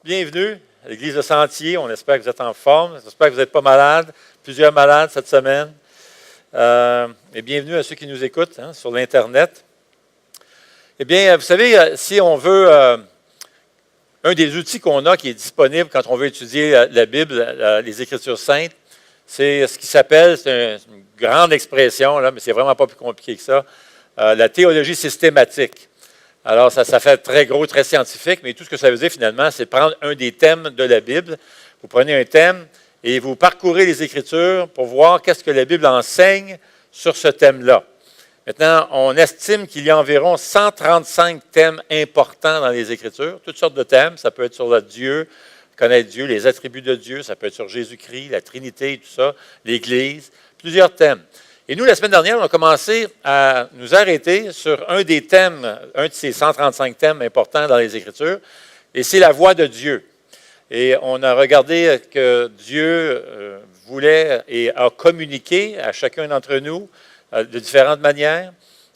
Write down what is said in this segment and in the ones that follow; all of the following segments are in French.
Bienvenue à l'Église de Sentier. On espère que vous êtes en forme. J'espère que vous n'êtes pas malades. Plusieurs malades cette semaine. Et bienvenue à ceux qui nous écoutent sur l'Internet. Eh bien, vous savez, si on veut, un des outils qu'on a qui est disponible quand on veut étudier la Bible, les Écritures saintes, c'est ce qui s'appelle, c'est une grande expression, là, mais c'est vraiment pas plus compliqué que ça, la théologie systématique. Alors, ça fait très gros, très scientifique, mais tout ce que ça veut dire finalement, c'est prendre un des thèmes de la Bible. Vous prenez un thème et vous parcourez les Écritures pour voir qu'est-ce que la Bible enseigne sur ce thème-là. Maintenant, on estime qu'il y a environ 135 thèmes importants dans les Écritures, toutes sortes de thèmes. Ça peut être sur Dieu, connaître Dieu, les attributs de Dieu, ça peut être sur Jésus-Christ, la Trinité, tout ça, l'Église, plusieurs thèmes. Et nous, la semaine dernière, on a commencé à nous arrêter sur un des thèmes, un de ces 135 thèmes importants dans les Écritures, et c'est la voix de Dieu. Et on a regardé que Dieu voulait et a communiqué à chacun d'entre nous de différentes manières.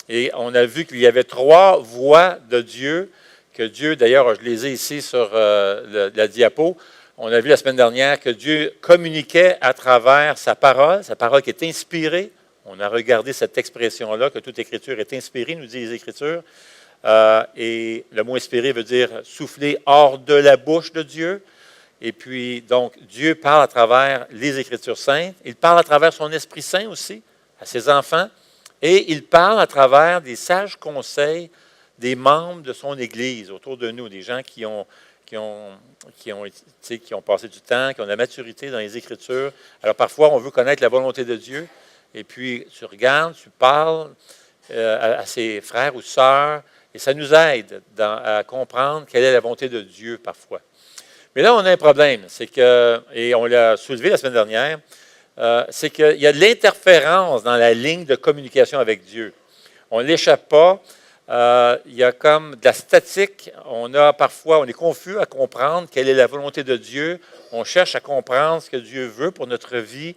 Et on a vu qu'il y avait 3 voix de Dieu, que Dieu, d'ailleurs, je les ai ici sur la diapo. On a vu la semaine dernière que Dieu communiquait à travers sa parole qui est inspirée. On a regardé cette expression-là, que toute Écriture est inspirée, nous dit les Écritures. Et le mot inspiré veut dire souffler hors de la bouche de Dieu. Et puis, donc, Dieu parle à travers les Écritures saintes. Il parle à travers son Esprit Saint aussi, à ses enfants. Et il parle à travers des sages conseils des membres de son Église autour de nous, des gens qui ont passé du temps, qui ont de la maturité dans les Écritures. Alors, parfois, on veut connaître la volonté de Dieu. Et puis, tu regardes, tu parles à ses frères ou sœurs, et ça nous aide à comprendre quelle est la volonté de Dieu parfois. Mais là, on a un problème, c'est que, et on l'a soulevé la semaine dernière, c'est qu'il y a de l'interférence dans la ligne de communication avec Dieu. On ne l'échappe pas. Il y a comme de la statique. On est confus à comprendre quelle est la volonté de Dieu. On cherche à comprendre ce que Dieu veut pour notre vie.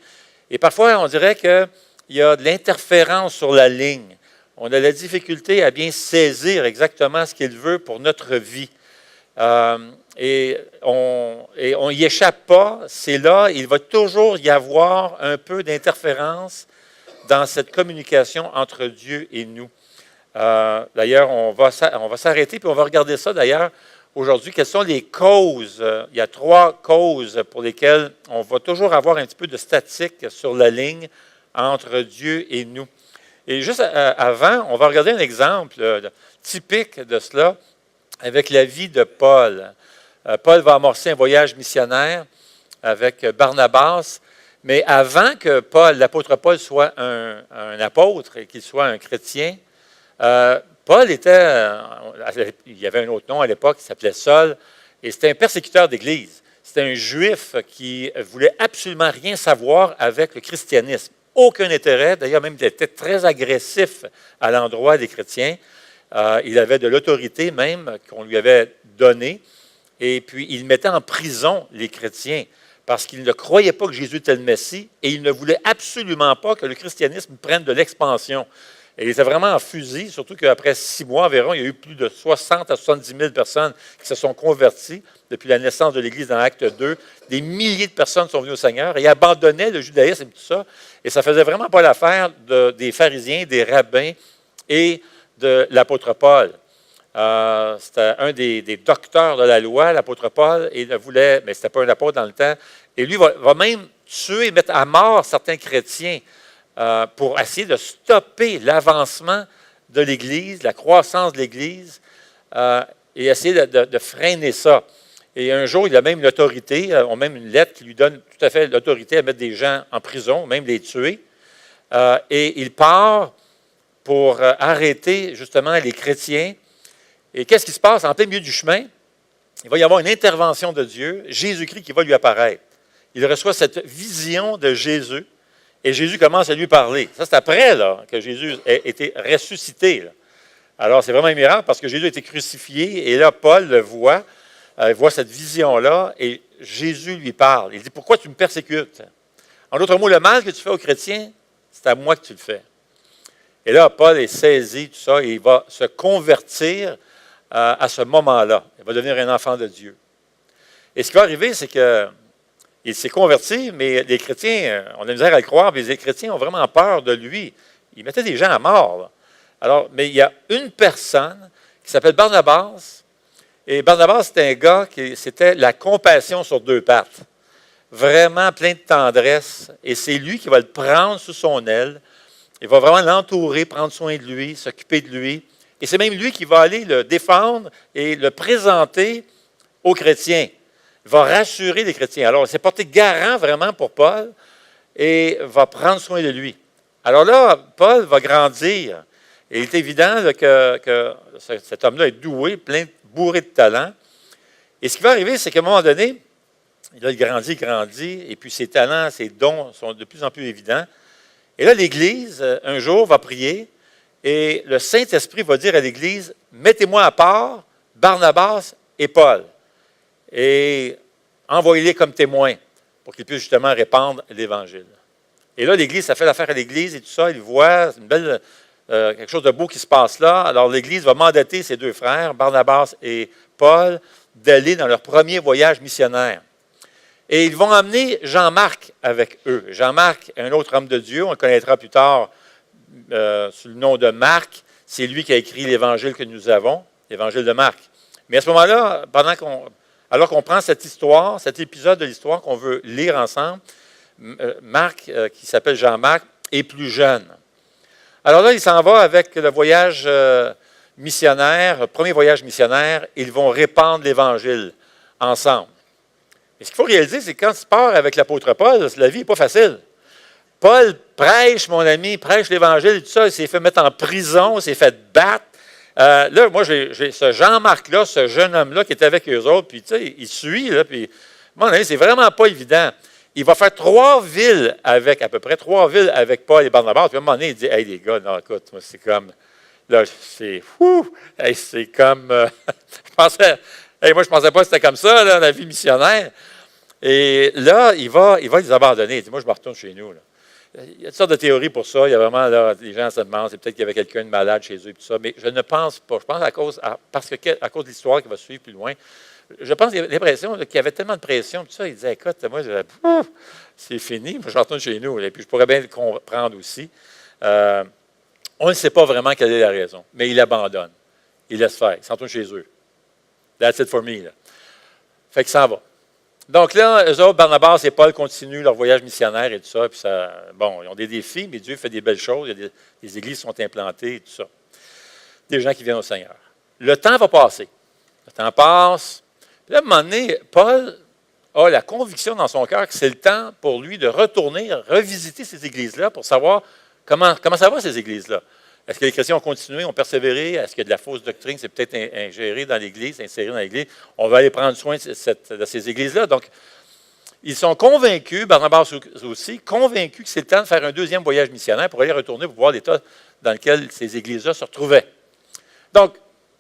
Et parfois, on dirait qu'il y a de l'interférence sur la ligne. On a la difficulté à bien saisir exactement ce qu'il veut pour notre vie. Et on n'y échappe pas. C'est là, il va toujours y avoir un peu d'interférence dans cette communication entre Dieu et nous. D'ailleurs, on va s'arrêter puis on va regarder ça d'ailleurs. Aujourd'hui, quelles sont les causes? Il y a 3 causes pour lesquelles on va toujours avoir un petit peu de statique sur la ligne entre Dieu et nous. Et juste avant, on va regarder un exemple typique de cela avec la vie de Paul. Paul va amorcer un voyage missionnaire avec Barnabas, mais avant que l'apôtre Paul soit un apôtre et qu'il soit un chrétien, Paul il y avait un autre nom à l'époque, il s'appelait Saul, et c'était un persécuteur d'Église. C'était un juif qui voulait absolument rien savoir avec le christianisme. Aucun intérêt, d'ailleurs même il était très agressif à l'endroit des chrétiens. Il avait de l'autorité même qu'on lui avait donnée, et puis il mettait en prison les chrétiens parce qu'il ne croyait pas que Jésus était le Messie, et il ne voulait absolument pas que le christianisme prenne de l'expansion. Et il était vraiment en fusil, surtout qu'après 6 mois environ, il y a eu plus de 60 à 70 000 personnes qui se sont converties depuis la naissance de l'Église dans Acte 2. Des milliers de personnes sont venues au Seigneur et abandonnaient le judaïsme et tout ça. Et ça ne faisait vraiment pas l'affaire des pharisiens, des rabbins et de l'apôtre Paul. C'était un des docteurs de la loi, l'apôtre Paul, et il voulait, mais ce n'était pas un apôtre dans le temps. Et lui va même tuer, mettre à mort certains chrétiens. Pour essayer de stopper l'avancement de l'Église, la croissance de l'Église, et essayer de freiner ça. Et un jour, il a même l'autorité, on a même une lettre qui lui donne tout à fait l'autorité à mettre des gens en prison, même les tuer. Et il part pour arrêter justement les chrétiens. Et qu'est-ce qui se passe en plein milieu du chemin? Il va y avoir une intervention de Dieu, Jésus-Christ qui va lui apparaître. Il reçoit cette vision de Jésus. Et Jésus commence à lui parler. Ça, c'est après là, que Jésus a été ressuscité. Là. Alors, c'est vraiment un miracle parce que Jésus a été crucifié. Et là, Paul le voit, il voit cette vision-là, et Jésus lui parle. Il dit, pourquoi tu me persécutes? En d'autres mots, le mal que tu fais aux chrétiens, c'est à moi que tu le fais. Et là, Paul est saisi, tout ça, et il va se convertir à ce moment-là. Il va devenir un enfant de Dieu. Et ce qui va arriver, c'est qu'il s'est converti, mais les chrétiens, on a la misère à le croire, mais les chrétiens ont vraiment peur de lui. Ils mettaient des gens à mort, là. Alors, mais il y a une personne qui s'appelle Barnabas, et Barnabas, c'était un gars c'était la compassion sur deux pattes. Vraiment plein de tendresse, et c'est lui qui va le prendre sous son aile. Il va vraiment l'entourer, prendre soin de lui, s'occuper de lui. Et c'est même lui qui va aller le défendre et le présenter aux chrétiens. Il va rassurer les chrétiens. Alors, il s'est porté garant vraiment pour Paul et va prendre soin de lui. Alors là, Paul va grandir. Et il est évident là, que cet homme-là est doué, bourré de talent. Et ce qui va arriver, c'est qu'à un moment donné, là, il grandit, et puis ses talents, ses dons sont de plus en plus évidents. Et là, l'Église, un jour, va prier, et le Saint-Esprit va dire à l'Église, « Mettez-moi à part Barnabas et Paul, et envoyez-les comme témoins, pour qu'ils puissent justement répandre l'Évangile. » Et là, l'Église, ça fait l'affaire à l'Église, et tout ça, il voit quelque chose de beau qui se passe là. Alors, l'Église va mandater ses deux frères, Barnabas et Paul, d'aller dans leur premier voyage missionnaire. Et ils vont emmener Jean-Marc avec eux. Jean-Marc, un autre homme de Dieu, on le connaîtra plus tard sous le nom de Marc. C'est lui qui a écrit l'Évangile que nous avons, l'Évangile de Marc. Mais à ce moment-là, alors qu'on prend cette histoire, cet épisode de l'histoire qu'on veut lire ensemble, Marc, qui s'appelle Jean-Marc, est plus jeune. Alors là, il s'en va avec le voyage missionnaire, premier voyage missionnaire. Ils vont répandre l'Évangile ensemble. Et ce qu'il faut réaliser, c'est que quand tu pars avec l'apôtre Paul, la vie n'est pas facile. Paul prêche, mon ami, prêche l'Évangile et tout ça. Il s'est fait mettre en prison, il s'est fait battre. Là, moi, j'ai ce Jean-Marc-là, ce jeune homme-là qui est avec eux autres, puis tu sais, il suit, là, puis, mon ami, c'est vraiment pas évident. Il va faire 3 villes avec, à peu près 3 villes avec Paul et Barnabas. Puis à un moment donné, il dit, « Hey, les gars, non, écoute, moi, c'est comme, là, c'est, hey, c'est comme, moi, je pensais pas que c'était comme ça, là, la vie missionnaire. » Et là, il va les abandonner. Il dit, « Moi, je me retourne chez nous, là. » Il y a toutes sortes de théories pour ça. Il y a vraiment, là, les gens se demandent, c'est peut-être qu'il y avait quelqu'un de malade chez eux et tout ça, mais je ne pense pas. Je pense à cause de l'histoire qui va suivre plus loin. Je pense qu'il y avait l'impression qu'il y avait tellement de pression, tout ça, il disait, écoute, moi, c'est fini, je retourne chez nous. Et puis, je pourrais bien le comprendre aussi. On ne sait pas vraiment quelle est la raison, mais il abandonne. Il laisse faire. Il s'en retourne chez eux. That's it for me. Là. Fait que ça va. Donc là, eux autres, Barnabas et Paul continuent leur voyage missionnaire et tout ça. Puis ça, bon, ils ont des défis, mais Dieu fait des belles choses. Il y a des églises sont implantées et tout ça. Des gens qui viennent au Seigneur. Le temps va passer. Le temps passe. Puis là, à un moment donné, Paul a la conviction dans son cœur que c'est le temps pour lui de retourner, revisiter ces églises-là pour savoir comment ça va, ces églises-là. Est-ce que les chrétiens ont continué, ont persévéré? Est-ce qu'il y a de la fausse doctrine? C'est peut-être ingéré dans l'Église, inséré dans l'Église. On va aller prendre soin de ces églises-là. Donc, ils sont convaincus, Barnabas aussi, convaincus que c'est le temps de faire un deuxième voyage missionnaire pour aller retourner pour voir l'état dans lequel ces églises-là se retrouvaient. Donc,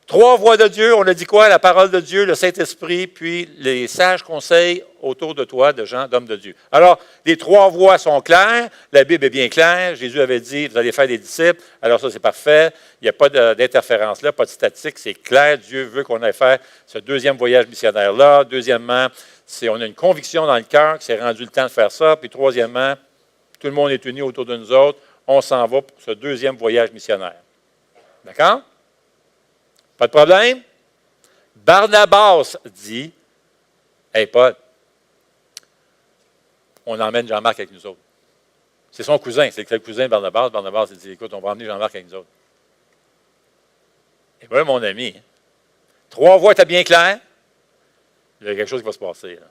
3 voix de Dieu, on a dit quoi? La parole de Dieu, le Saint-Esprit, puis les sages conseils autour de toi, de gens, d'hommes de Dieu. Alors, les 3 voix sont claires, la Bible est bien claire, Jésus avait dit, vous allez faire des disciples, alors ça c'est parfait, il n'y a pas d'interférence là, pas de statique, c'est clair, Dieu veut qu'on aille faire ce deuxième voyage missionnaire-là. Deuxièmement, on a une conviction dans le cœur que c'est rendu le temps de faire ça, puis troisièmement, tout le monde est uni autour de nous autres, on s'en va pour ce deuxième voyage missionnaire. D'accord? Pas de problème? Barnabas dit, « Hey, Paul, on emmène Jean-Marc avec nous autres. » C'est son cousin, c'est le cousin de Barnabas. Barnabas a dit, « Écoute, on va emmener Jean-Marc avec nous autres. » Et bien, mon ami, 3 voix étaient bien claires. Il y a quelque chose qui va se passer. Là.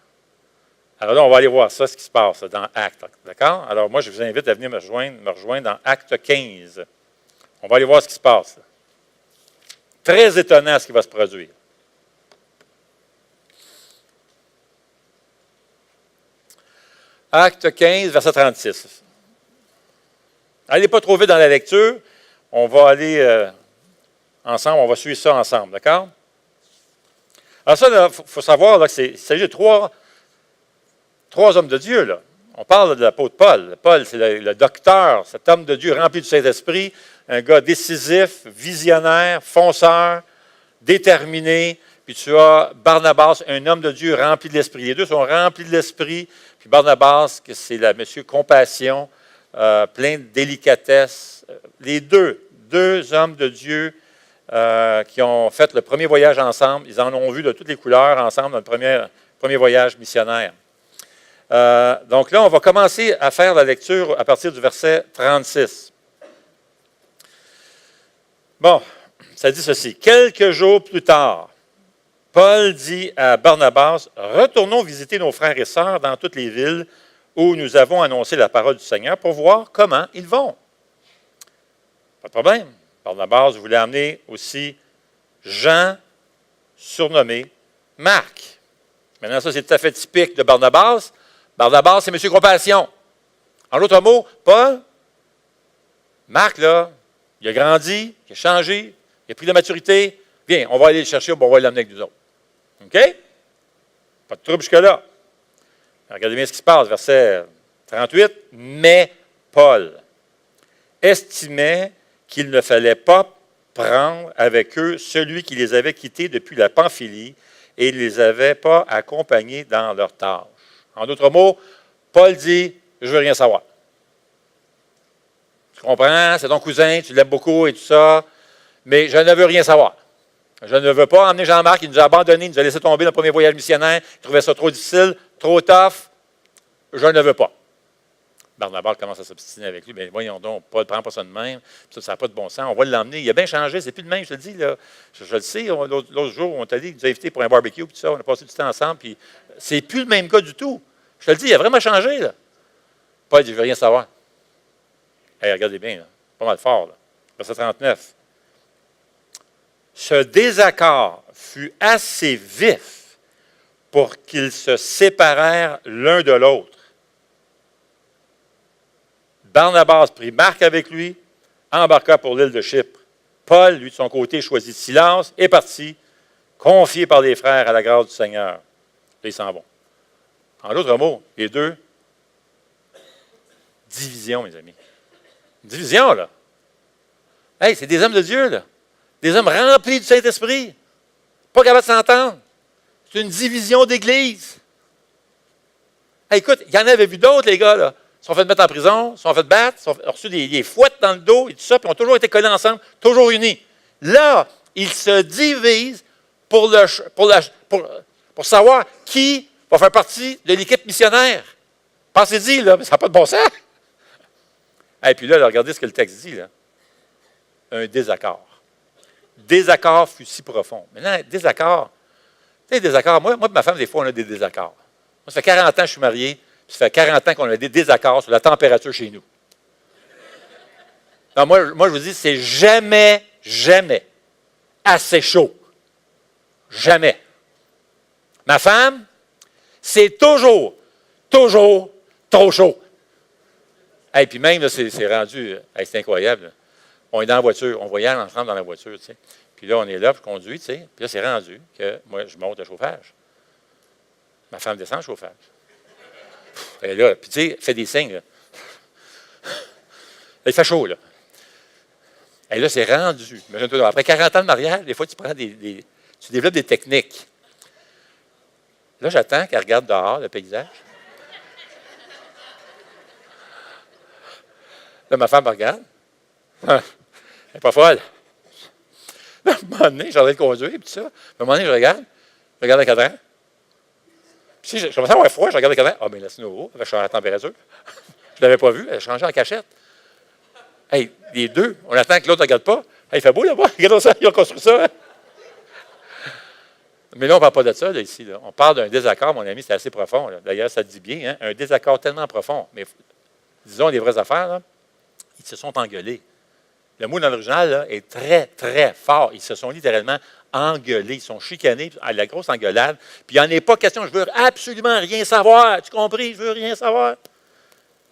Alors là, on va aller voir ça, ce qui se passe dans Actes. D'accord? Alors moi, je vous invite à venir me rejoindre dans Acte 15. On va aller voir ce qui se passe. Là. Très étonnant ce qui va se produire. Acte 15, verset 36. Allez pas trop vite dans la lecture. On va aller ensemble, on va suivre ça ensemble, d'accord? Alors ça, il faut savoir là, qu'il s'agit de trois hommes de Dieu. Là. On parle de l'apôtre Paul. Paul, c'est le docteur, cet homme de Dieu rempli du Saint-Esprit, un gars décisif, visionnaire, fonceur, déterminé, puis tu as Barnabas, un homme de Dieu rempli de l'Esprit. Les deux sont remplis de l'Esprit, puis Barnabas, c'est la monsieur compassion, plein de délicatesse. Les deux hommes de Dieu qui ont fait le premier voyage ensemble, ils en ont vu de toutes les couleurs ensemble dans le premier voyage missionnaire. Donc là, on va commencer à faire la lecture à partir du verset 36. Bon, ça dit ceci. Quelques jours plus tard, Paul dit à Barnabas, « Retournons visiter nos frères et sœurs dans toutes les villes où nous avons annoncé la parole du Seigneur pour voir comment ils vont. » Pas de problème. Barnabas voulait amener aussi Jean, surnommé Marc. Maintenant, ça, c'est tout à fait typique de Barnabas. Barnabas, c'est M. Compassion. En d'autres mots, Paul, Marc, là, il a grandi, il a changé, il a pris de la maturité. Viens, on va aller le chercher, on va l'amener avec nous autres. OK? Pas de trouble jusque-là. Regardez bien ce qui se passe, verset 38. Mais Paul estimait qu'il ne fallait pas prendre avec eux celui qui les avait quittés depuis la Pamphylie et ne les avait pas accompagnés dans leur tâche. En d'autres mots, Paul dit, je ne veux rien savoir. Tu comprends, c'est ton cousin, tu l'aimes beaucoup et tout ça, mais je ne veux rien savoir. Je ne veux pas emmener Jean-Marc, il nous a abandonnés, il nous a laissé tomber dans le premier voyage missionnaire, il trouvait ça trop difficile, trop tough. Je ne veux pas. Barnabas commence à s'obstiner avec lui. Bien, voyons donc, Paul ne prend pas ça de même. Ça n'a pas de bon sens. On va l'emmener. Il a bien changé. C'est plus le même, je te le dis. Là. Je le sais. L'autre jour, on t'a dit qu'il nous a invités pour un barbecue. Puis tout ça, on a passé du temps ensemble. Puis c'est plus le même gars du tout. Je te le dis, il a vraiment changé. Là. Paul dit, je ne veux rien savoir. Hey, regardez bien. Là. Pas mal fort. Là. Verset 39. Ce désaccord fut assez vif pour qu'ils se séparèrent l'un de l'autre. Barnabas prit Marc avec lui, embarqua pour l'île de Chypre. Paul, lui, de son côté, choisit Silas et partit, confié par les frères à la grâce du Seigneur. Là, ils s'en vont. En d'autres mots, les deux, division, mes amis. Division, là. Hey, c'est des hommes de Dieu, là. Des hommes remplis du Saint-Esprit. Pas capables de s'entendre. C'est une division d'Église. Hey, écoute, il y en avait vu d'autres, les gars, là. Ils sont fait mettre en prison, ils sont fait battre, ils ont reçu des fouettes dans le dos et tout ça, puis ils ont toujours été collés ensemble, toujours unis. Là, ils se divisent pour savoir qui va faire partie de l'équipe missionnaire. Pensez-y, là, mais ça n'a pas de bon sens. Et puis là, regardez ce que le texte dit, là. Un désaccord. Désaccord fut si profond. Maintenant, désaccord, tu sais, désaccord, moi et ma femme, des fois, on a des désaccords. Moi, ça fait 40 ans que je suis marié. Ça fait 40 ans qu'on a des désaccords sur la température chez nous. Non, moi, je vous dis, c'est jamais assez chaud. Jamais. Ma femme, c'est toujours trop chaud. Et puis même, là, c'est rendu, c'est incroyable. Là. On est dans la voiture, on voyage ensemble dans la voiture, tu sais. Puis là, on est là, je conduis, tu sais. Puis là, c'est rendu que moi, je monte le chauffage. Ma femme descend le chauffage. Et là, puis tu sais, fait des signes, là. Il fait chaud, là. Et là, c'est rendu. Après 40 ans de mariage, des fois, tu prends tu développes des techniques. Là, j'attends qu'elle regarde dehors, le paysage. Là, ma femme me regarde. Elle n'est pas folle. Là, à un moment donné, j'ai envie de conduire, puis tout ça. À un moment donné, je regarde le cadran. Puis, je commençais à avoir froid, je regarde le cadran. Ah, bien, la snow, elle va changer la température. Je ne l'avais pas vu, elle a changé en cachette. Hey, les deux, on attend que l'autre ne regarde pas. Hey, il fait beau là-bas, regarde ça, ils ont construit ça. Hein? Mais là, on ne parle pas de ça, là, ici. Là. On parle d'un désaccord, mon ami, c'est assez profond. Là. D'ailleurs, ça te dit bien, hein? Un désaccord tellement profond. Mais disons les vraies affaires, là, ils se sont engueulés. Le mot dans l'original là, est très, très fort. Ils se sont littéralement engueulés. Ils sont chicanés à la grosse engueulade. Puis il n'y en est pas question, je veux absolument rien savoir. Tu compris? Je veux rien savoir.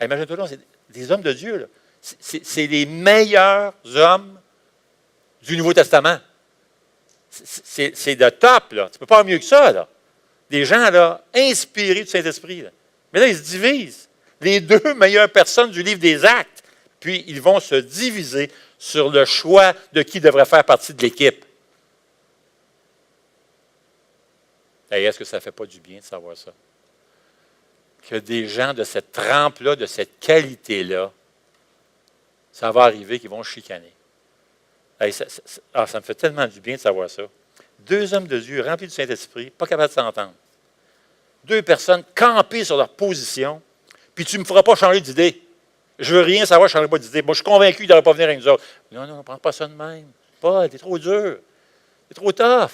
Imagine-toi là, c'est des hommes de Dieu. Là. C'est les meilleurs hommes du Nouveau Testament. C'est de top, là. Tu ne peux pas avoir mieux que ça, là. Des gens, là, inspirés du Saint-Esprit. Là. Mais là, ils se divisent. Les deux meilleures personnes du livre des Actes. Puis, ils vont se diviser sur le choix de qui devrait faire partie de l'équipe. Et est-ce que ça ne fait pas du bien de savoir ça? Que des gens de cette trempe-là, de cette qualité-là, ça va arriver qu'ils vont chicaner. Hey, ça me fait tellement du bien de savoir ça. 2 hommes de Dieu remplis du Saint-Esprit, pas capables de s'entendre. 2 personnes campées sur leur position, puis tu ne me feras pas changer d'idée. Je veux rien savoir, je ne changerai pas d'idée. Moi, je suis convaincu qu'il ne devrait pas venir avec nous autres. Non, non, ne prends pas ça de même. Paul, t'es trop dur. T'es trop tough.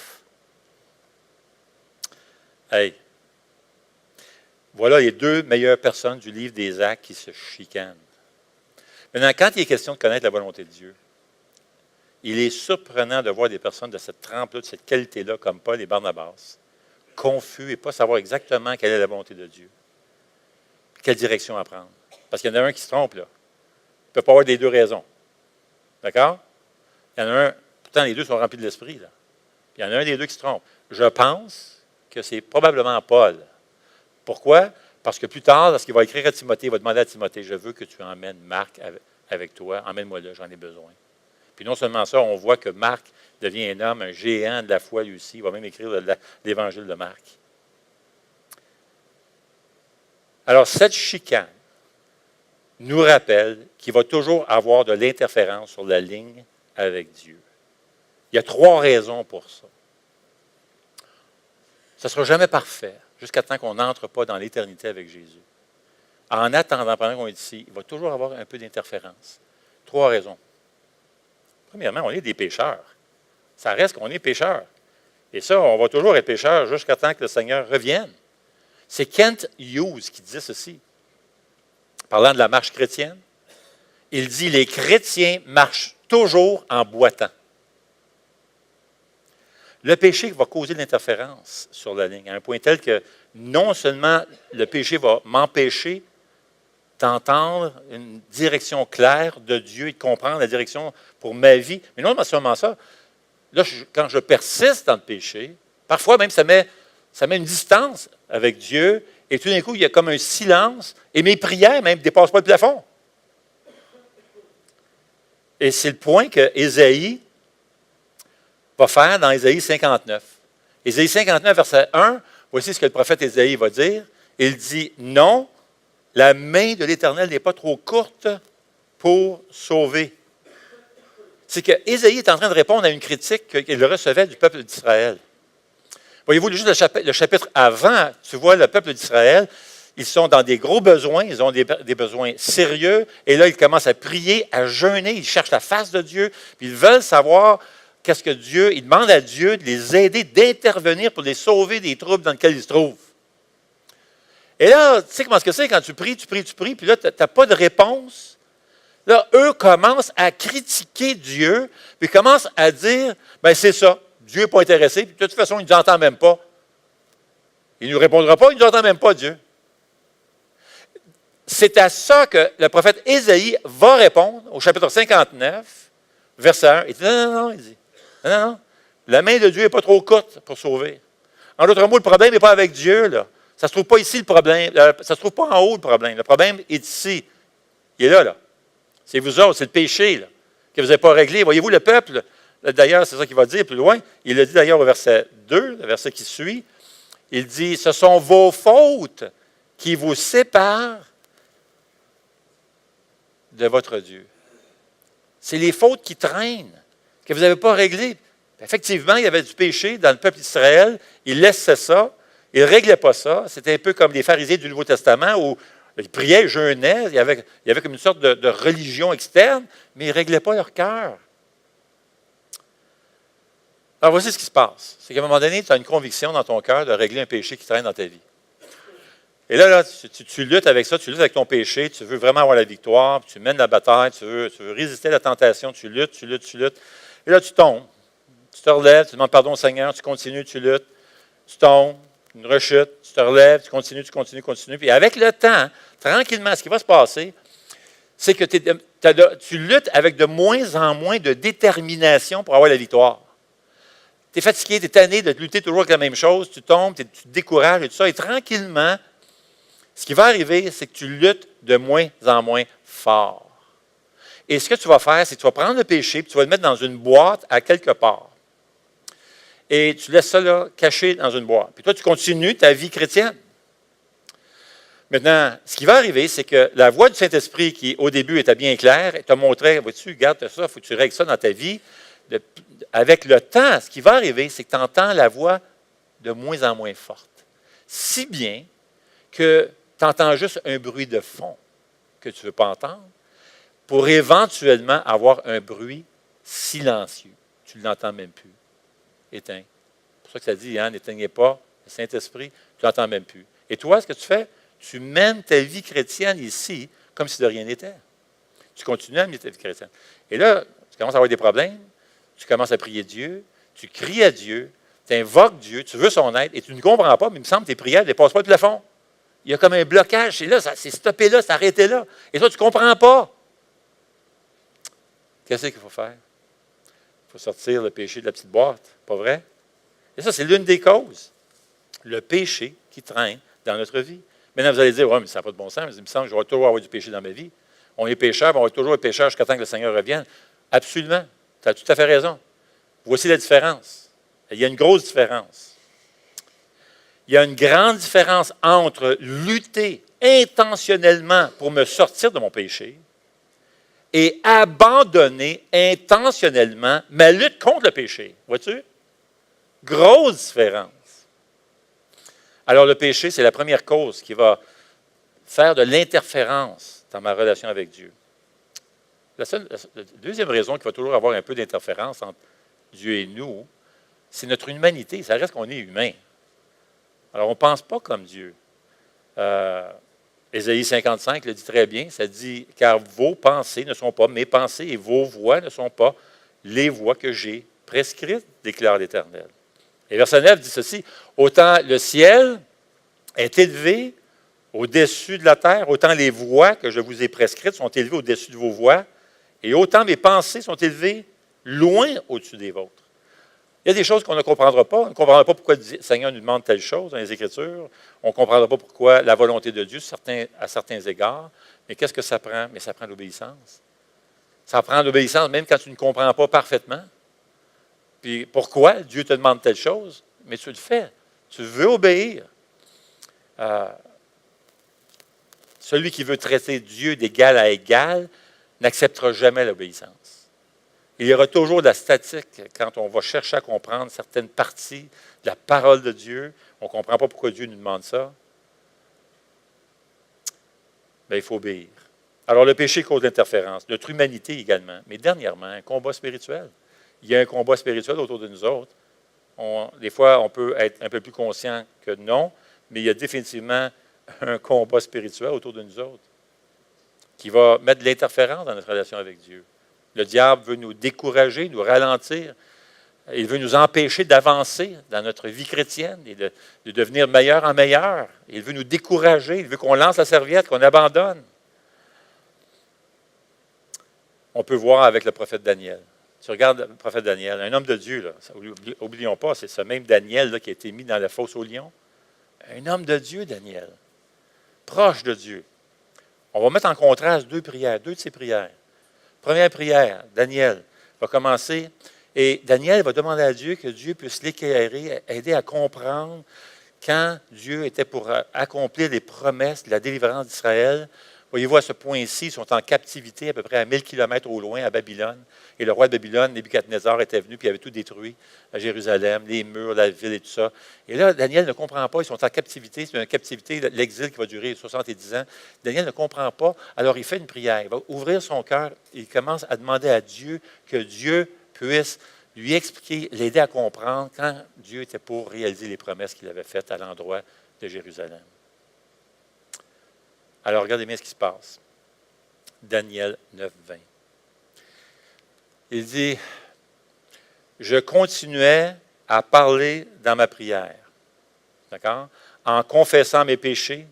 Hey. Voilà les 2 meilleures personnes du livre des Actes qui se chicanent. Maintenant, quand il est question de connaître la volonté de Dieu, il est surprenant de voir des personnes de cette trempe-là, de cette qualité-là, comme Paul et Barnabas, confus et pas savoir exactement quelle est la volonté de Dieu. Quelle direction à prendre. Parce qu'il y en a un qui se trompe, là. Il ne peut pas avoir des 2 raisons. D'accord? Il y en a un, pourtant les 2 sont remplis de l'esprit, là. Il y en a un des 2 qui se trompe. Je pense que c'est probablement Paul. Pourquoi? Parce que plus tard, lorsqu'il va écrire à Timothée, il va demander à Timothée, je veux que tu emmènes Marc avec toi, emmène-moi là, j'en ai besoin. Puis non seulement ça, on voit que Marc devient un homme, un géant de la foi lui aussi, il va même écrire l'Évangile de Marc. Alors, cette chicane nous rappelle qu'il va toujours avoir de l'interférence sur la ligne avec Dieu. Il y a 3 raisons pour ça. Ça ne sera jamais parfait jusqu'à temps qu'on n'entre pas dans l'éternité avec Jésus. En attendant, pendant qu'on est ici, il va toujours avoir un peu d'interférence. 3 raisons. Premièrement, on est des pécheurs. Ça reste qu'on est pécheurs. Et ça, on va toujours être pécheurs jusqu'à temps que le Seigneur revienne. C'est Kent Hughes qui dit ceci. Parlant de la marche chrétienne, il dit « Les chrétiens marchent toujours en boitant ». Le péché va causer de l'interférence sur la ligne, à un point tel que non seulement le péché va m'empêcher d'entendre une direction claire de Dieu et de comprendre la direction pour ma vie, mais non seulement ça, là, quand je persiste dans le péché, parfois même ça met une distance avec Dieu, et tout d'un coup, il y a comme un silence, et mes prières même ne dépassent pas le plafond. Et c'est le point que Ésaïe va faire dans Ésaïe 59. Ésaïe 59, verset 1, voici ce que le prophète Ésaïe va dire. Il dit, « Non, la main de l'Éternel n'est pas trop courte pour sauver. » C'est que Ésaïe est en train de répondre à une critique qu'il recevait du peuple d'Israël. Voyez-vous, juste le chapitre avant, tu vois le peuple d'Israël, ils sont dans des gros besoins, ils ont des besoins sérieux, et là, ils commencent à prier, à jeûner, ils cherchent la face de Dieu, puis ils veulent savoir qu'est-ce que Dieu, ils demandent à Dieu de les aider, d'intervenir pour les sauver des troubles dans lesquels ils se trouvent. Et là, tu sais comment c'est quand tu pries, puis là, tu n'as pas de réponse. Là, eux commencent à critiquer Dieu, puis commencent à dire, bien, c'est ça, Dieu n'est pas intéressé, puis de toute façon, il ne nous entend même pas. Il ne nous répondra pas, il ne nous entend même pas, Dieu. C'est à ça que le prophète Ésaïe va répondre au chapitre 59, verset 1. Il dit, non, il dit, non, la main de Dieu n'est pas trop courte pour sauver. En d'autres mots, le problème n'est pas avec Dieu, là. Ça ne se trouve pas ici, le problème. Ça ne se trouve pas en haut, le problème. Le problème est ici. Il est là, là. C'est vous autres, c'est le péché, là, que vous n'avez pas réglé. Voyez-vous, le peuple, d'ailleurs, c'est ça qu'il va dire plus loin. Il le dit d'ailleurs au verset 2, le verset qui suit. Il dit, ce sont vos fautes qui vous séparent de votre Dieu. C'est les fautes qui traînent, que vous n'avez pas réglées. Effectivement, il y avait du péché dans le peuple d'Israël. Il laissait ça. Il ne réglait pas ça. C'était un peu comme les pharisiens du Nouveau Testament où ils priaient, ils jeûnaient. Il y avait comme une sorte de religion externe, mais ils ne réglaient pas leur cœur. Alors, voici ce qui se passe. C'est qu'à un moment donné, tu as une conviction dans ton cœur de régler un péché qui traîne dans ta vie. Et là tu luttes avec ça, tu luttes avec ton péché, tu veux vraiment avoir la victoire, puis tu mènes la bataille, tu veux résister à la tentation, tu luttes. Et là, tu tombes. Tu te relèves, tu demandes pardon au Seigneur, tu continues, tu luttes, tu tombes, une rechute, tu te relèves, tu continues. Puis avec le temps, tranquillement, ce qui va se passer, c'est que tu luttes avec de moins en moins de détermination pour avoir la victoire. Tu es fatigué, tu es tanné de lutter toujours avec la même chose, tu tombes, tu te décourages et tout ça, et tranquillement, ce qui va arriver, c'est que tu luttes de moins en moins fort. Et ce que tu vas faire, c'est que tu vas prendre le péché et tu vas le mettre dans une boîte à quelque part. et tu laisses ça là, caché dans une boîte. Puis toi, tu continues ta vie chrétienne. Maintenant, ce qui va arriver, c'est que la voix du Saint-Esprit, qui au début était bien claire, te montrait, vois-tu, garde ça, il faut que tu règles ça dans ta vie. Avec le temps, ce qui va arriver, c'est que tu entends la voix de moins en moins forte. Si bien que tu entends juste un bruit de fond que tu ne veux pas entendre, pour éventuellement avoir un bruit silencieux. Tu ne l'entends même plus. Éteint. C'est pour ça que ça dit, hein, n'éteignez pas le Saint-Esprit, tu ne l'entends même plus. Et toi, ce que tu fais, tu mènes ta vie chrétienne ici comme si de rien n'était. Tu continues à mener ta vie chrétienne. Et là, tu commences à avoir des problèmes, tu commences à prier Dieu, tu cries à Dieu, tu invoques Dieu, tu veux son aide, et tu ne comprends pas, mais il me semble que tes prières ne dépassent pas le plafond. Il y a comme un blocage, c'est là, c'est stoppé là, c'est arrêté là. Et toi, tu ne comprends pas. Qu'est-ce qu'il faut faire? Il faut sortir le péché de la petite boîte, pas vrai? Et ça, c'est l'une des causes. Le péché qui traîne dans notre vie. Maintenant, vous allez dire, oui, mais ça n'a pas de bon sens, mais il me semble que je vais toujours avoir du péché dans ma vie. On est pécheur, on va toujours être pécheur jusqu'à temps que le Seigneur revienne. Absolument. Tu as tout à fait raison. Voici la différence. Il y a une grosse différence. Il y a une grande différence entre lutter intentionnellement pour me sortir de mon péché et abandonner intentionnellement ma lutte contre le péché. Vois-tu? Grosse différence. Alors, le péché, c'est la première cause qui va faire de l'interférence dans ma relation avec Dieu. La deuxième raison qui va toujours avoir un peu d'interférence entre Dieu et nous, c'est notre humanité. Ça reste qu'on est humain. Alors, on ne pense pas comme Dieu. Ésaïe 55 le dit très bien. Ça dit, « Car vos pensées ne sont pas mes pensées et vos voies ne sont pas les voies que j'ai prescrites, déclare l'Éternel. » Et verset 9 dit ceci, « Autant le ciel est élevé au-dessus de la terre, autant les voies que je vous ai prescrites sont élevées au-dessus de vos voies, et autant mes pensées sont élevées loin au-dessus des vôtres. » Il y a des choses qu'on ne comprendra pas. On ne comprendra pas pourquoi le Seigneur nous demande telle chose dans les Écritures. On ne comprendra pas pourquoi la volonté de Dieu à certains égards. Mais qu'est-ce que ça prend? Mais ça prend l'obéissance. Ça prend l'obéissance même quand tu ne comprends pas parfaitement. Puis pourquoi Dieu te demande telle chose? Mais tu le fais. Tu veux obéir. Celui qui veut traiter Dieu d'égal à égal n'acceptera jamais l'obéissance. Il y aura toujours de la statique quand on va chercher à comprendre certaines parties de la parole de Dieu. On ne comprend pas pourquoi Dieu nous demande ça. Mais il faut obéir. Alors, le péché cause l'interférence. Notre humanité également. Mais dernièrement, un combat spirituel. Il y a un combat spirituel autour de nous autres. Des fois, on peut être un peu plus conscient que non, mais il y a définitivement un combat spirituel autour de nous autres qui va mettre de l'interférence dans notre relation avec Dieu. Le diable veut nous décourager, nous ralentir. Il veut nous empêcher d'avancer dans notre vie chrétienne et de devenir meilleur en meilleur. Il veut nous décourager. Il veut qu'on lance la serviette, qu'on abandonne. On peut voir avec le prophète Daniel. Tu regardes le prophète Daniel, un homme de Dieu, là, oublions pas, c'est ce même Daniel là, qui a été mis dans la fosse aux lions. Un homme de Dieu, Daniel, proche de Dieu. On va mettre en contraste deux prières, deux de ses prières. Première prière, Daniel va commencer et Daniel va demander à Dieu que Dieu puisse l'éclairer, aider à comprendre quand Dieu était pour accomplir les promesses de la délivrance d'Israël. Voyez-vous, à ce point-ci, ils sont en captivité à peu près à 1000 kilomètres au loin, à Babylone. Et le roi de Babylone, Nebuchadnezzar, était venu, puis il avait tout détruit à Jérusalem, les murs, la ville et tout ça. Et là, Daniel ne comprend pas, ils sont en captivité, c'est une captivité, l'exil qui va durer 70 ans. Daniel ne comprend pas, alors il fait une prière, il va ouvrir son cœur, il commence à demander à Dieu que Dieu puisse lui expliquer, l'aider à comprendre quand Dieu était pour réaliser les promesses qu'il avait faites à l'endroit de Jérusalem. Alors, regardez bien ce qui se passe. Daniel 9, 20. Il dit, « Je continuais à parler dans ma prière, d'accord, en confessant mes péchés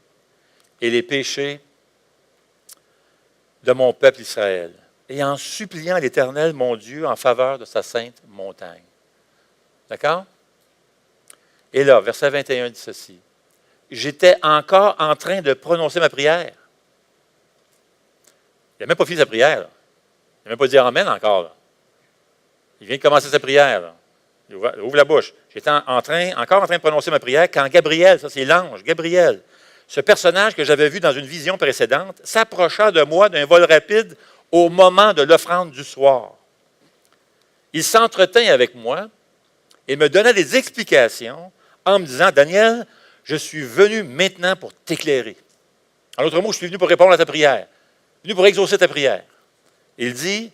et les péchés de mon peuple Israël, et en suppliant l'Éternel, mon Dieu, en faveur de sa sainte montagne. » D'accord? Et là, verset 21 dit ceci. J'étais encore en train de prononcer ma prière. Il n'a même pas fini sa prière. Là. Il n'a même pas dit Amen encore. Là. Il vient de commencer sa prière. Là. Il ouvre la bouche. J'étais encore en train de prononcer ma prière quand Gabriel, ça c'est l'ange, Gabriel, ce personnage que j'avais vu dans une vision précédente, s'approcha de moi d'un vol rapide au moment de l'offrande du soir. Il s'entretint avec moi et me donna des explications en me disant, « Daniel, je suis venu maintenant pour t'éclairer. En d'autres mots, je suis venu pour répondre à ta prière, venu pour exaucer ta prière. » Il dit,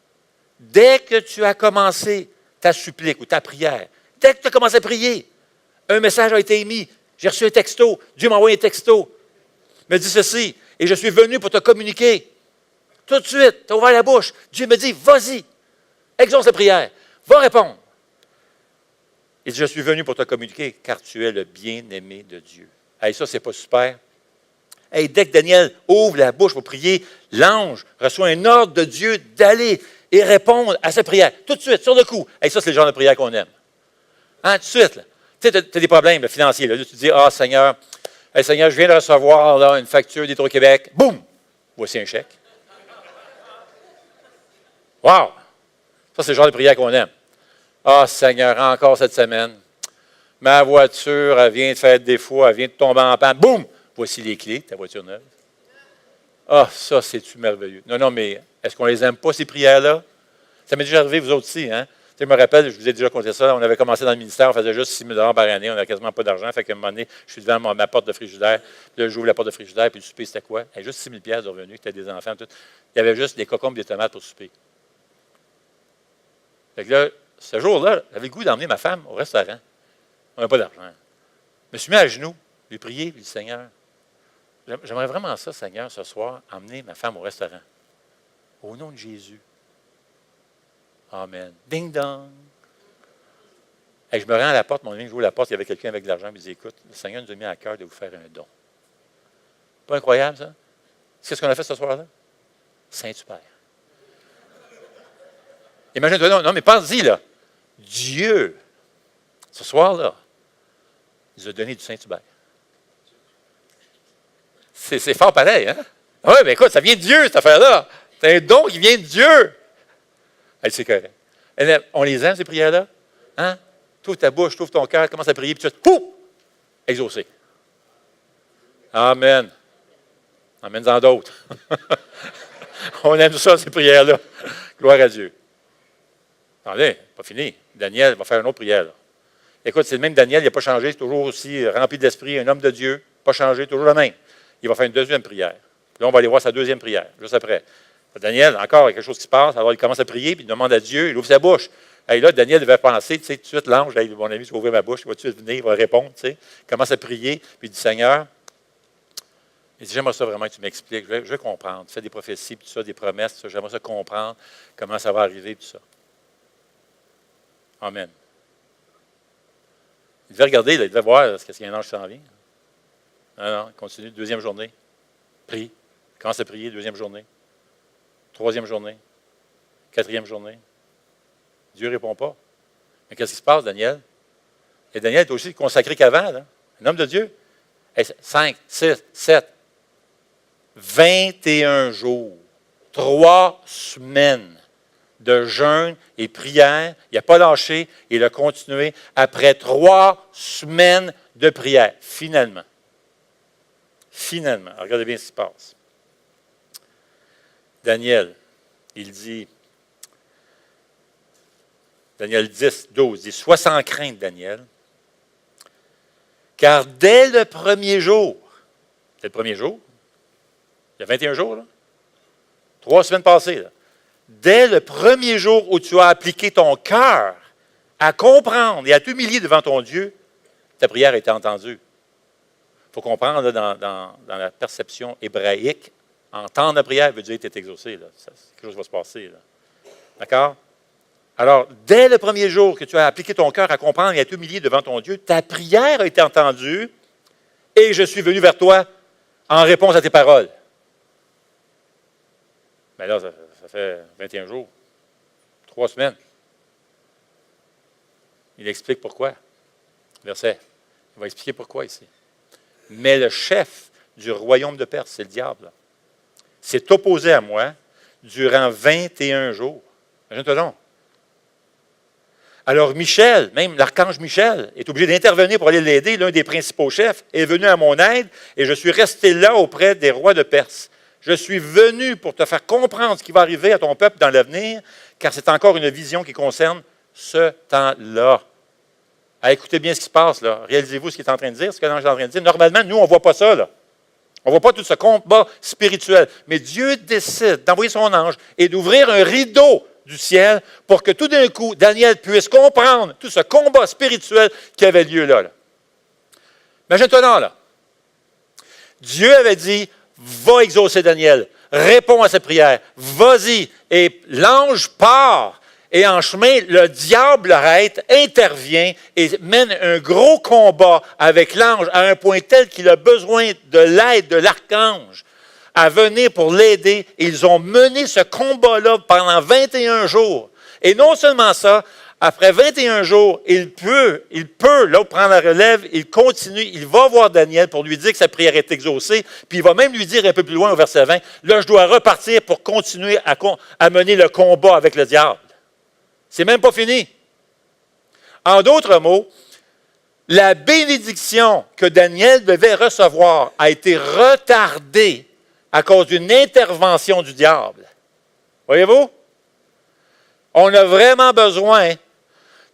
« Dès que tu as commencé ta supplique ou ta prière, dès que tu as commencé à prier, un message a été émis. J'ai reçu un texto. Dieu m'a envoyé un texto. Il me dit ceci. Et je suis venu pour te communiquer. Tout de suite, tu as ouvert la bouche. Dieu me dit, vas-y, exauce la prière. Va répondre. Il dit, je suis venu pour te communiquer car tu es le bien-aimé de Dieu. Hey, ça, c'est pas super. Hey, dès que Daniel ouvre la bouche pour prier, l'ange reçoit un ordre de Dieu d'aller et répondre à sa prière. Tout de suite, sur le coup. Hey, ça, c'est le genre de prière qu'on aime. Hein, tout de suite, là. Tu sais, tu as des problèmes financiers. Là. Tu te dis, ah, Seigneur, hey, Seigneur, je viens de recevoir là, une facture d'Hydro-Québec. Boum! Voici un chèque. Wow! Ça, c'est le genre de prière qu'on aime. Ah, Seigneur, encore cette semaine, ma voiture, elle vient de faire défaut, elle vient de tomber en panne. Boum! Voici les clés de ta voiture neuve. Ah, ça, c'est-tu merveilleux. Non, non, mais est-ce qu'on ne les aime pas, ces prières-là? Ça m'est déjà arrivé, vous autres aussi, hein? Je me rappelle, je vous ai déjà conté ça, on avait commencé dans le ministère, on faisait juste 6 000 par année, on n'avait quasiment pas d'argent. Fait qu'à un moment donné, je suis devant ma porte de frigidaire, puis là, j'ouvre la porte de frigidaire, puis le souper, c'était quoi? Il y avait juste 6 000 de revenus, c'était des enfants, tout. Il y avait juste des cocombes et des tomates pour souper. Fait que là, ce jour-là, j'avais le goût d'emmener ma femme au restaurant. On n'a pas d'argent. Je me suis mis à genoux, j'ai prié, puis le Seigneur, j'aimerais vraiment ça, Seigneur, ce soir, emmener ma femme au restaurant. Au nom de Jésus. Amen. Ding dong. Et je me rends à la porte, mon ami, j'ouvre la porte, il y avait quelqu'un avec de l'argent, il me dit, écoute, le Seigneur nous a mis à cœur de vous faire un don. Pas incroyable, ça? Qu'est-ce qu'on a fait ce soir-là? Saint-Hubert. Imagine-toi, non, mais pense-y, là. Dieu, ce soir-là, nous a donné du Saint-Hubert. C'est fort pareil, hein? Oui, mais écoute, ça vient de Dieu, cette affaire-là. C'est un don qui vient de Dieu. Hey, c'est correct. On les aime, ces prières-là? Hein? Tu ouvres ta bouche, tu ouvres ton cœur, commence à prier, puis tu fais, pouf! Exaucé. Amen. Amène-en d'autres. On aime ça, ces prières-là. Gloire à Dieu. Attendez, pas fini. Daniel va faire une autre prière. Là. Écoute, c'est le même Daniel, il n'a pas changé, c'est toujours aussi rempli d'esprit, un homme de Dieu, pas changé, toujours le même. Il va faire une deuxième prière. Là, on va aller voir sa deuxième prière, juste après. Daniel, encore, il y a quelque chose qui se passe, alors il commence à prier, puis il demande à Dieu, il ouvre sa bouche. Et là, Daniel devait penser, tu sais, tout de suite, l'ange, mon ami, je vais ouvrir ma bouche, il va tout de suite venir, il va répondre, tu sais. Il commence à prier, puis il dit, Seigneur, il dit, j'aimerais ça vraiment que tu m'expliques, je veux comprendre. Tu fais des prophéties, puis tout ça, des promesses, j'aimerais ça comprendre comment ça va arriver, tout ça. Amen. Il devait regarder, là, il devait voir ce qu'il y a un ange qui s'en vient. Non, il continue, deuxième journée. Prie. Il commence à prier, deuxième journée. Troisième journée. Quatrième journée. Dieu ne répond pas. Mais qu'est-ce qui se passe, Daniel? Et Daniel est aussi consacré qu'avant, là. Un homme de Dieu. 5, 6, 7, 21 jours. 3 semaines de jeûne et prière. Il n'a pas lâché, il a continué après 3 semaines de prière. Finalement. Finalement. Alors, regardez bien ce qui se passe. Daniel, il dit, Daniel 10, 12, dit, sois sans crainte, Daniel, car dès le premier jour, c'est le premier jour, il y a 21 jours, là, 3 semaines passées, là, dès le premier jour où tu as appliqué ton cœur à comprendre et à t'humilier devant ton Dieu, ta prière a été entendue. Il faut comprendre, là, dans la perception hébraïque, entendre la prière veut dire que tu es exaucé. Là. Quelque chose va se passer. Là. D'accord? Alors, dès le premier jour que tu as appliqué ton cœur à comprendre et à t'humilier devant ton Dieu, ta prière a été entendue et je suis venu vers toi en réponse à tes paroles. Mais là, ça fait 21 jours, 3 semaines. Il explique pourquoi. Verset. Il va expliquer pourquoi ici. Mais le chef du royaume de Perse, c'est le diable, là, s'est opposé à moi durant 21 jours. Imagine-toi donc. Alors Michel, même l'archange Michel, est obligé d'intervenir pour aller l'aider. L'un des principaux chefs est venu à mon aide et je suis resté là auprès des rois de Perse. Je suis venu pour te faire comprendre ce qui va arriver à ton peuple dans l'avenir, car c'est encore une vision qui concerne ce temps-là. Ah, écoutez bien ce qui se passe, là. Réalisez-vous ce qu'il est en train de dire, ce que l'ange est en train de dire. Normalement, nous, on ne voit pas ça, là. On ne voit pas tout ce combat spirituel. Mais Dieu décide d'envoyer son ange et d'ouvrir un rideau du ciel pour que tout d'un coup, Daniel puisse comprendre tout ce combat spirituel qui avait lieu là. Imagine-toi là. Dieu avait dit, va exaucer Daniel, réponds à ses prières, vas-y. Et l'ange part. Et en chemin, le diable arrête, intervient et mène un gros combat avec l'ange à un point tel qu'il a besoin de l'aide de l'archange à venir pour l'aider. Ils ont mené ce combat-là pendant 21 jours. Et non seulement ça, après 21 jours, il peut là, prendre la relève, il continue, il va voir Daniel pour lui dire que sa prière est exaucée, puis il va même lui dire un peu plus loin au verset 20, là, je dois repartir pour continuer à mener le combat avec le diable. C'est même pas fini. En d'autres mots, la bénédiction que Daniel devait recevoir a été retardée à cause d'une intervention du diable. Voyez-vous? On a vraiment besoin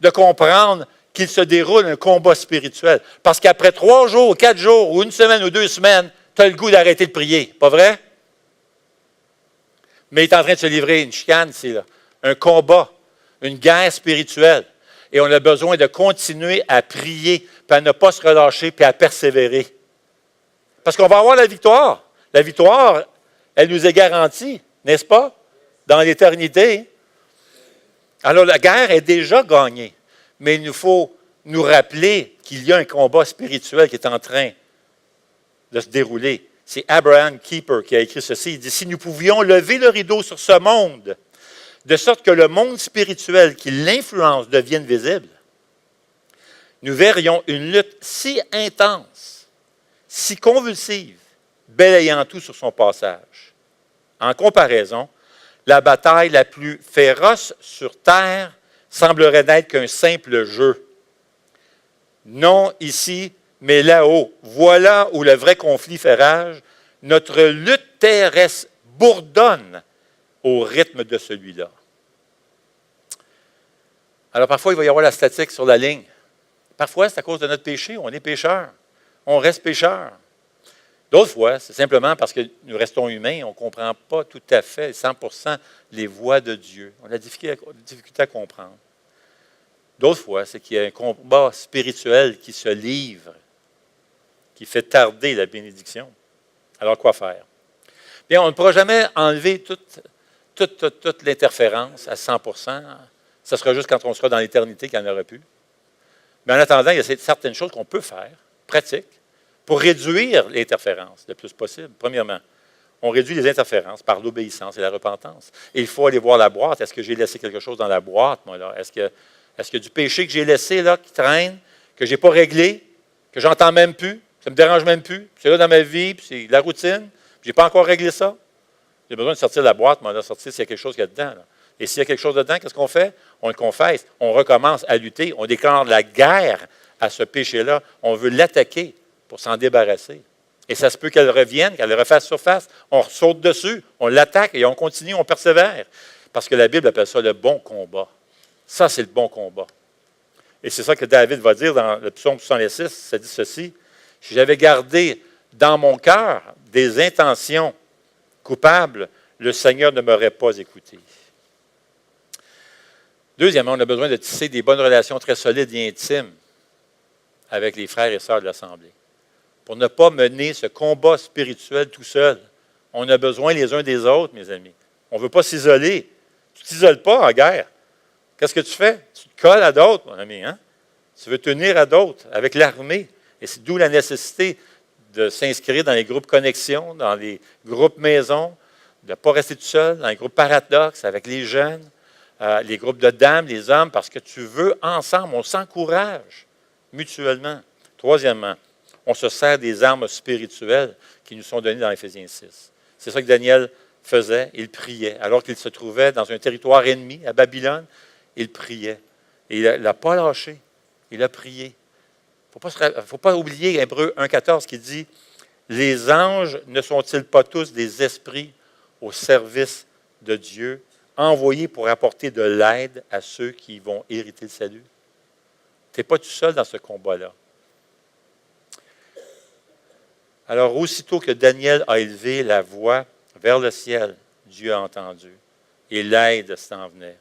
de comprendre qu'il se déroule un combat spirituel. Parce qu'après 3 jours, 4 jours, ou 1 semaine ou 2 semaines, tu as le goût d'arrêter de prier. Pas vrai? Mais il est en train de se livrer une chicane ici, là. Un combat, une guerre spirituelle. Et on a besoin de continuer à prier, puis à ne pas se relâcher, puis à persévérer. Parce qu'on va avoir la victoire. La victoire, elle nous est garantie, n'est-ce pas? Dans l'éternité. Alors, la guerre est déjà gagnée. Mais il nous faut nous rappeler qu'il y a un combat spirituel qui est en train de se dérouler. C'est Abraham Kuyper qui a écrit ceci. Il dit, si nous pouvions lever le rideau sur ce monde, de sorte que le monde spirituel qui l'influence devienne visible, nous verrions une lutte si intense, si convulsive, balayant tout sur son passage. En comparaison, la bataille la plus féroce sur terre semblerait n'être qu'un simple jeu. Non ici, mais là-haut. Voilà où le vrai conflit fait rage. Notre lutte terrestre bourdonne au rythme de celui-là. Alors parfois, il va y avoir la statique sur la ligne. Parfois, c'est à cause de notre péché. On est pécheur. On reste pécheur. D'autres fois, c'est simplement parce que nous restons humains, on ne comprend pas tout à fait, 100% les voies de Dieu. On a des difficultés à comprendre. D'autres fois, c'est qu'il y a un combat spirituel qui se livre, qui fait tarder la bénédiction. Alors, quoi faire? Bien, on ne pourra jamais enlever toute l'interférence à 100%. Ce sera juste quand on sera dans l'éternité qu'il n'y en aura plus. Mais en attendant, il y a certaines choses qu'on peut faire, pratiques, pour réduire l'interférence le plus possible. Premièrement, on réduit les interférences par l'obéissance et la repentance. Et il faut aller voir la boîte. Est-ce que j'ai laissé quelque chose dans la boîte, moi, là? Est-ce qu'il y a du péché que j'ai laissé, là, qui traîne, que je n'ai pas réglé, que j'entends même plus, ça ne me dérange même plus, c'est là dans ma vie, puis c'est la routine, je n'ai pas encore réglé ça? J'ai besoin de sortir la boîte, moi, de sortir s'il y a quelque chose qu'il y a dedans, là. Et s'il y a quelque chose dedans, qu'est-ce qu'on fait? On le confesse, on recommence à lutter, on déclare la guerre à ce péché-là, on veut l'attaquer pour s'en débarrasser. Et ça se peut qu'elle revienne, qu'elle refasse surface, on saute dessus, on l'attaque et on continue, on persévère. Parce que la Bible appelle ça le bon combat. Ça, c'est le bon combat. Et c'est ça que David va dire dans le psaume 66, ça dit ceci, « Si j'avais gardé dans mon cœur des intentions coupables, le Seigneur ne m'aurait pas écouté. » Deuxièmement, on a besoin de tisser des bonnes relations très solides et intimes avec les frères et sœurs de l'Assemblée. Pour ne pas mener ce combat spirituel tout seul. On a besoin les uns des autres, mes amis. On ne veut pas s'isoler. Tu ne t'isoles pas en guerre. Qu'est-ce que tu fais? Tu te colles à d'autres, mon ami. Hein? Tu veux tenir à d'autres, avec l'armée. Et c'est d'où la nécessité de s'inscrire dans les groupes connexion, dans les groupes maison, de ne pas rester tout seul, dans les groupes paradoxes, avec les jeunes, les groupes de dames, les hommes, parce que tu veux ensemble, on s'encourage mutuellement. Troisièmement, on se sert des armes spirituelles qui nous sont données dans Éphésiens 6. C'est ça que Daniel faisait, il priait. Alors qu'il se trouvait dans un territoire ennemi, à Babylone, il priait. Et il ne l'a pas lâché. Il a prié. Il ne faut pas oublier Hébreux 1,14 qui dit « Les anges ne sont-ils pas tous des esprits au service de Dieu, envoyés pour apporter de l'aide à ceux qui vont hériter le salut? » Tu n'es pas tout seul dans ce combat-là. Alors, aussitôt que Daniel a élevé la voix vers le ciel, Dieu a entendu. Et l'aide s'en venait.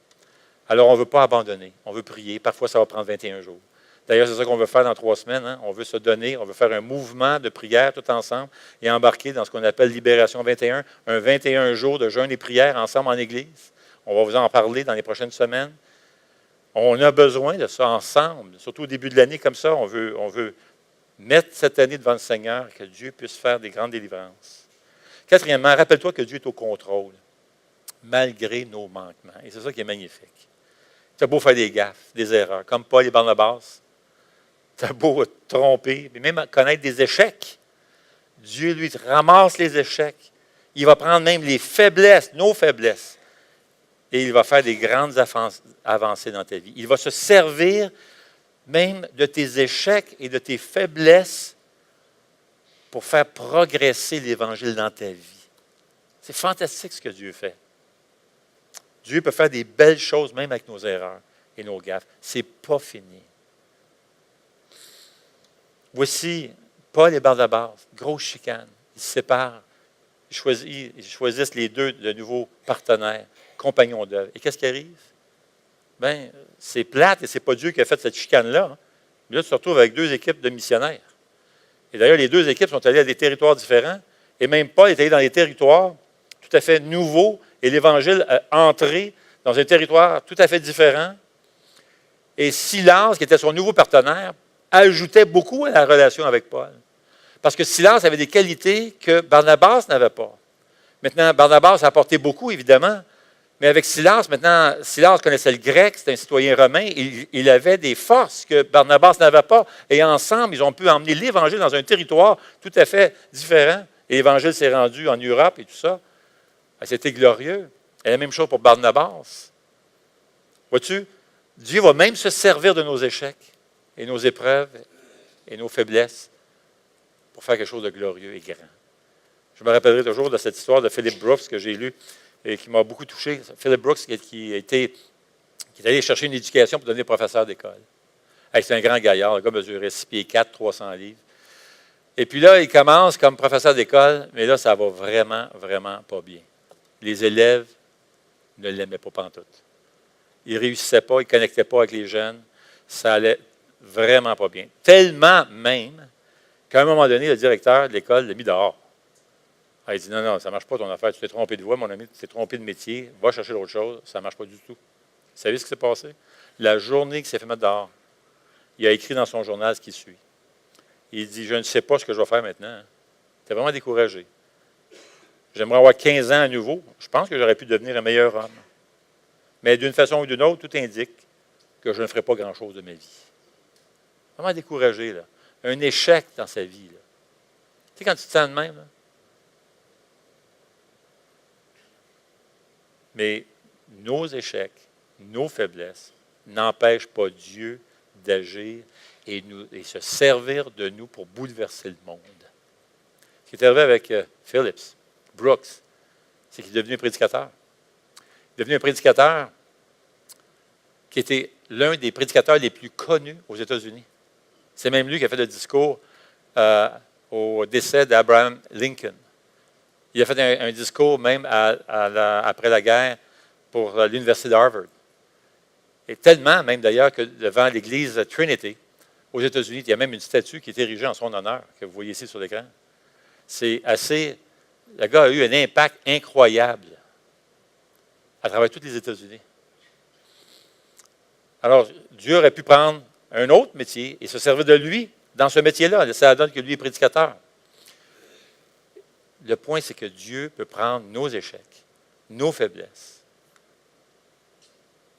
Alors, on ne veut pas abandonner. On veut prier. Parfois, ça va prendre 21 jours. D'ailleurs, c'est ça qu'on veut faire dans 3 semaines. Hein? On veut se donner, on veut faire un mouvement de prière tout ensemble et embarquer dans ce qu'on appelle Libération 21, un 21 jours de jeûne et prière ensemble en Église. On va vous en parler dans les prochaines semaines. On a besoin de ça ensemble, surtout au début de l'année comme ça. On veut mettre cette année devant le Seigneur, que Dieu puisse faire des grandes délivrances. Quatrièmement, rappelle-toi que Dieu est au contrôle, malgré nos manquements. Et c'est ça qui est magnifique. Tu as beau faire des gaffes, des erreurs, comme Paul et Barnabas. Tu as beau te tromper, mais même connaître des échecs. Dieu, lui, ramasse les échecs. Il va prendre même les faiblesses, nos faiblesses, et il va faire des grandes avancées dans ta vie. Il va se servir même de tes échecs et de tes faiblesses pour faire progresser l'Évangile dans ta vie. C'est fantastique ce que Dieu fait. Dieu peut faire des belles choses même avec nos erreurs et nos gaffes. Ce n'est pas fini. Voici Paul et Barnabas, grosse chicane. Ils se séparent. Ils choisissent les deux de nouveaux partenaires, compagnons d'œuvre. Et qu'est-ce qui arrive? Bien, c'est plate et ce n'est pas Dieu qui a fait cette chicane-là. Hein. Mais là, tu te retrouves avec 2 équipes de missionnaires. Et d'ailleurs, les 2 équipes sont allées à des territoires différents. Et même Paul est allé dans des territoires tout à fait nouveaux. Et l'Évangile a entré dans un territoire tout à fait différent. Et Silas, qui était son nouveau partenaire, ajoutait beaucoup à la relation avec Paul. Parce que Silas avait des qualités que Barnabas n'avait pas. Maintenant, Barnabas a apporté beaucoup, évidemment, mais avec Silas, maintenant, Silas connaissait le grec, c'était un citoyen romain, il avait des forces que Barnabas n'avait pas, et ensemble, ils ont pu emmener l'Évangile dans un territoire tout à fait différent, et l'Évangile s'est rendu en Europe et tout ça. C'était glorieux. Et la même chose pour Barnabas. Vois-tu, Dieu va même se servir de nos échecs, et nos épreuves, et nos faiblesses, pour faire quelque chose de glorieux et grand. Je me rappellerai toujours de cette histoire de Philip Brooks que j'ai lue et qui m'a beaucoup touché. Philip Brooks qui est allé chercher une éducation pour devenir professeur d'école. Hey, c'est un grand gaillard, le gars mesurait 6 pieds 4, 300 livres. Et puis là, il commence comme professeur d'école, mais là, ça va vraiment, vraiment pas bien. Les élèves ne l'aimaient pas pantoute. Il ne réussissait pas, il ne connectait pas avec les jeunes. Ça allait vraiment pas bien. Tellement même qu'à un moment donné, le directeur de l'école l'a mis dehors. Il dit, non, ça ne marche pas ton affaire. Tu t'es trompé de voie, mon ami, tu t'es trompé de métier. Va chercher autre chose. Ça ne marche pas du tout. Vous savez ce qui s'est passé? La journée qu'il s'est fait mettre dehors, il a écrit dans son journal ce qui suit. Il dit, je ne sais pas ce que je vais faire maintenant. Il était vraiment découragé. J'aimerais avoir 15 ans à nouveau. Je pense que j'aurais pu devenir un meilleur homme. Mais d'une façon ou d'une autre, tout indique que je ne ferai pas grand-chose de ma vie. Vraiment découragé, là. Un échec dans sa vie. Là. Tu sais, quand tu te sens de même, là? Mais nos échecs, nos faiblesses n'empêchent pas Dieu d'agir et se servir de nous pour bouleverser le monde. Ce qui est arrivé avec Phillips Brooks, c'est qu'il est devenu un prédicateur. Il est devenu un prédicateur qui était l'un des prédicateurs les plus connus aux États-Unis. C'est même lui qui a fait le discours au décès d'Abraham Lincoln. Il a fait un discours même après la guerre pour l'Université d'Harvard. Et tellement, même d'ailleurs, que devant l'église Trinity, aux États-Unis, il y a même une statue qui est érigée en son honneur, que vous voyez ici sur l'écran. C'est assez... Le gars a eu un impact incroyable à travers tous les États-Unis. Alors, Dieu aurait pu prendre un autre métier et se servir de lui dans ce métier-là. Ça donne que lui est prédicateur. Le point, c'est que Dieu peut prendre nos échecs, nos faiblesses,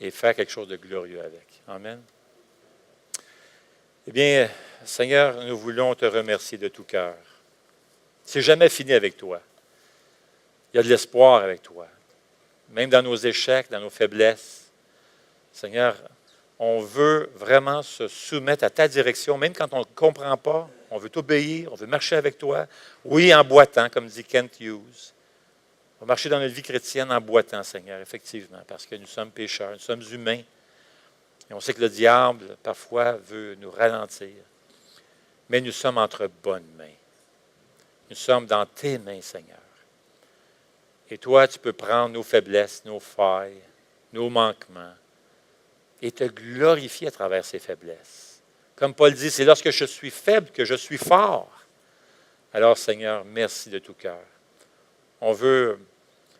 et faire quelque chose de glorieux avec. Amen. Eh bien, Seigneur, nous voulons te remercier de tout cœur. C'est jamais fini avec toi. Il y a de l'espoir avec toi. Même dans nos échecs, dans nos faiblesses. Seigneur, On veut vraiment se soumettre à ta direction, même quand on ne comprend pas. On veut t'obéir, on veut marcher avec toi. Oui, en boitant, comme dit Kent Hughes. On va marcher dans notre vie chrétienne en boitant, Seigneur, effectivement, parce que nous sommes pécheurs, nous sommes humains. Et on sait que le diable, parfois, veut nous ralentir. Mais nous sommes entre bonnes mains. Nous sommes dans tes mains, Seigneur. Et toi, tu peux prendre nos faiblesses, nos failles, nos manquements, et te glorifier à travers ces faiblesses. Comme Paul dit, c'est lorsque je suis faible que je suis fort. Alors, Seigneur, merci de tout cœur. On veut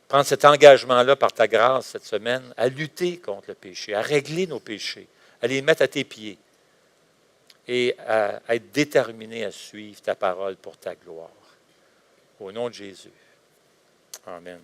prendre cet engagement-là par ta grâce cette semaine à lutter contre le péché, à régler nos péchés, à les mettre à tes pieds et à être déterminé à suivre ta parole pour ta gloire. Au nom de Jésus. Amen.